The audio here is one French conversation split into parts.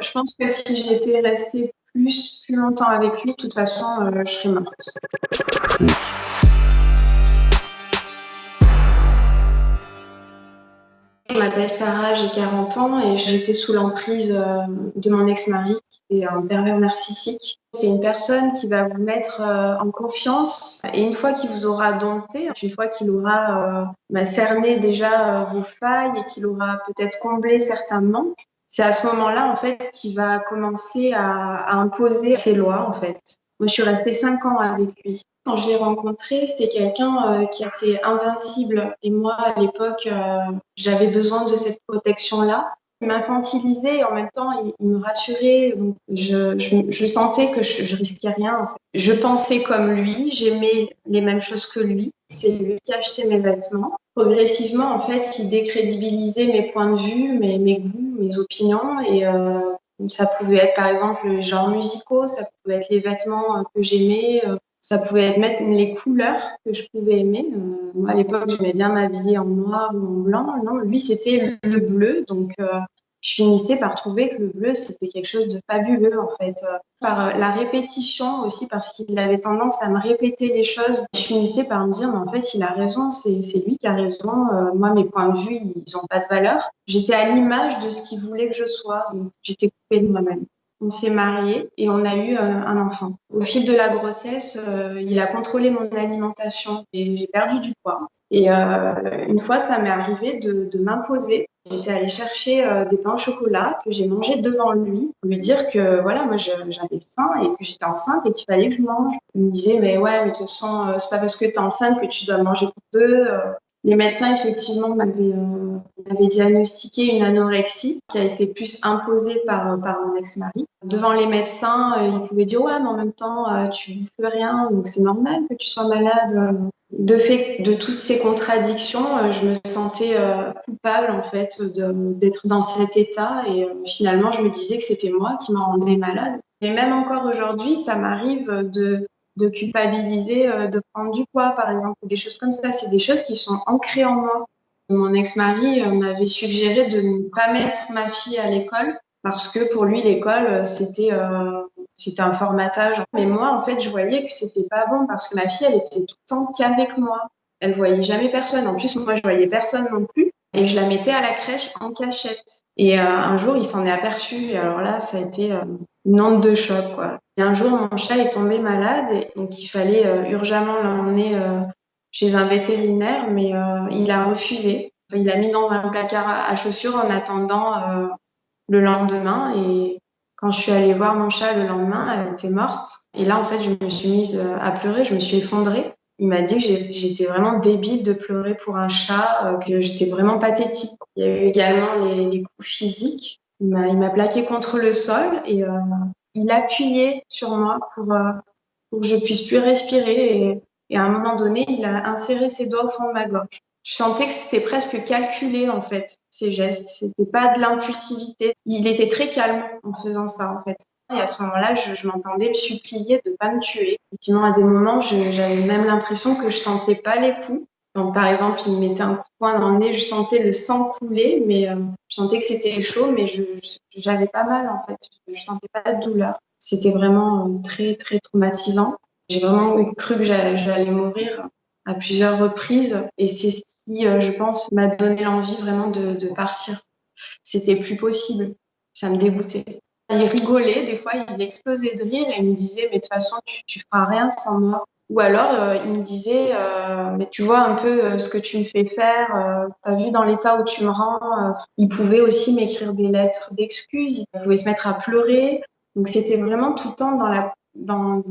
Je pense que si j'étais restée plus longtemps avec lui, de toute façon, je serais morte. Oui. Je m'appelle Sarah, j'ai 40 ans et j'étais sous l'emprise de mon ex-mari qui est un pervers narcissique. C'est une personne qui va vous mettre en confiance et une fois qu'il vous aura dompté, une fois qu'il aura cerné déjà vos failles et qu'il aura peut-être comblé certains manques, c'est à ce moment-là en fait qu'il va commencer à imposer ses lois en fait. Moi, je suis restée 5 ans avec lui. Quand je l'ai rencontré, c'était quelqu'un qui était invincible. Et moi, à l'époque, j'avais besoin de cette protection-là. Il m'infantilisait et en même temps, il me rassurait. Donc, je sentais que je risquais rien. En fait. Je pensais comme lui, j'aimais les mêmes choses que lui. C'est lui qui achetait mes vêtements. Progressivement, en fait, il décrédibilisait mes points de vue, mes goûts, mes opinions. Et ça pouvait être, par exemple, les genres musicaux, ça pouvait être les vêtements que j'aimais. Ça pouvait être même les couleurs que je pouvais aimer. Moi, à l'époque, j'aimais bien m'habiller en noir ou en blanc. Non, lui, c'était le bleu. Donc, je finissais par trouver que le bleu, c'était quelque chose de fabuleux, en fait. Par la répétition aussi, parce qu'il avait tendance à me répéter les choses, je finissais par me dire, mais en fait, il a raison, c'est lui qui a raison. Moi, mes points de vue, ils n'ont pas de valeur. J'étais à l'image de ce qu'il voulait que je sois. Donc, j'étais coupée de moi-même. On s'est mariés et on a eu un enfant. Au fil de la grossesse, il a contrôlé mon alimentation et j'ai perdu du poids. Et une fois, ça m'est arrivé de m'imposer. J'étais allée chercher des pains au chocolat que j'ai mangés devant lui pour lui dire que voilà, moi j'avais faim et que j'étais enceinte et qu'il fallait que je mange. Il me disait mais ouais, mais de toute façon, c'est pas parce que tu es enceinte que tu dois manger pour deux. Les médecins, effectivement, m'avaient diagnostiqué une anorexie qui a été plus imposée par mon ex-mari. Devant les médecins, ils pouvaient dire ouais, mais en même temps, tu ne fais rien, donc c'est normal que tu sois malade. De fait, de toutes ces contradictions, je me sentais coupable en fait d'être dans cet état et finalement, je me disais que c'était moi qui m'en rendais malade. Et même encore aujourd'hui, ça m'arrive de culpabiliser, de prendre du poids, par exemple, ou des choses comme ça. C'est des choses qui sont ancrées en moi. Mon ex-mari m'avait suggéré de ne pas mettre ma fille à l'école parce que pour lui, l'école, c'était un formatage. Mais moi, en fait, je voyais que c'était pas bon parce que ma fille, elle était tout le temps qu'avec moi. Elle voyait jamais personne. En plus, moi, je voyais personne non plus. Et je la mettais à la crèche en cachette. Et un jour, il s'en est aperçu. Et alors là, ça a été une onde de choc, quoi. Et un jour, mon chat est tombé malade. Et donc, il fallait urgemment l'emmener chez un vétérinaire. Mais il a refusé. Enfin, il l'a mis dans un placard à chaussures en attendant le lendemain. Et quand je suis allée voir mon chat le lendemain, elle était morte. Et là, en fait, je me suis mise à pleurer. Je me suis effondrée. Il m'a dit que j'étais vraiment débile de pleurer pour un chat, que j'étais vraiment pathétique. Il y a eu également les coups physiques. Il m'a plaqué contre le sol et il appuyait sur moi pour que je puisse plus respirer. Et à un moment donné, il a inséré ses doigts au fond de ma gorge. Je sentais que c'était presque calculé, en fait, ces gestes. C'était pas de l'impulsivité. Il était très calme en faisant ça, en fait. Et à ce moment-là, je m'entendais le supplier de pas me tuer. Effectivement, à des moments, j'avais même l'impression que je sentais pas les coups. Donc, par exemple, il me mettait un coup de poing dans le nez, je sentais le sang couler, mais je sentais que c'était chaud, mais j'avais pas mal, en fait. Je sentais pas de douleur. C'était vraiment très, très traumatisant. J'ai vraiment cru que j'allais mourir à plusieurs reprises et c'est ce qui, je pense, m'a donné l'envie vraiment de partir. C'était plus possible. Ça me dégoûtait. Il rigolait, des fois, il explosait de rire et il me disait, mais de toute façon, tu feras rien sans moi. Ou alors, il me disait, mais tu vois un peu ce que tu me fais faire, t'as vu dans l'état où tu me rends. Il pouvait aussi m'écrire des lettres d'excuses, il pouvait se mettre à pleurer. Donc, c'était vraiment tout le temps dans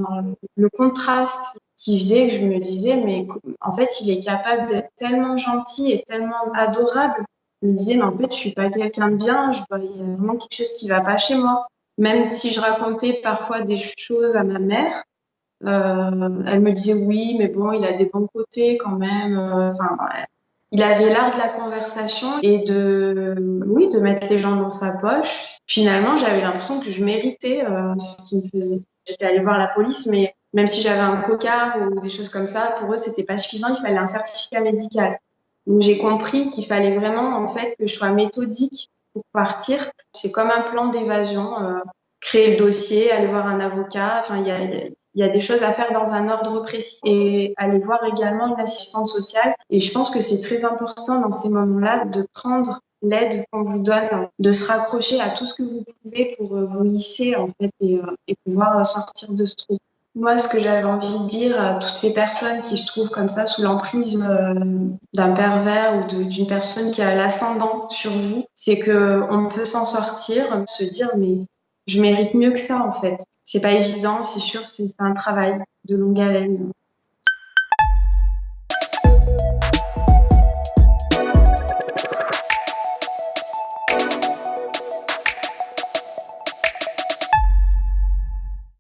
le contraste qui faisait que je me disais, mais en fait, il est capable d'être tellement gentil et tellement adorable. Je me disais, mais en fait, je suis pas quelqu'un de bien, il y a vraiment quelque chose qui va pas chez moi. Même si je racontais parfois des choses à ma mère, elle me disait oui, mais bon, il a des bons côtés quand même. Enfin, ouais. Il avait l'art de la conversation et oui, de mettre les gens dans sa poche. Finalement, j'avais l'impression que je méritais ce qu'il me faisait. J'étais allée voir la police, mais même si j'avais un cocard ou des choses comme ça, pour eux, c'était pas suffisant. Il fallait un certificat médical. Donc, j'ai compris qu'il fallait vraiment, en fait, que je sois méthodique pour partir. C'est comme un plan d'évasion, créer le dossier, aller voir un avocat. Enfin, il y a des choses à faire dans un ordre précis et aller voir également une assistante sociale. Et je pense que c'est très important dans ces moments-là de prendre l'aide qu'on vous donne, de se raccrocher à tout ce que vous pouvez pour vous hisser en fait et pouvoir sortir de ce trou. Moi, ce que j'avais envie de dire à toutes ces personnes qui se trouvent comme ça sous l'emprise d'un pervers ou d'une personne qui a l'ascendant sur vous, c'est que on peut s'en sortir, se dire mais je mérite mieux que ça en fait. C'est pas évident, c'est sûr, c'est un travail de longue haleine.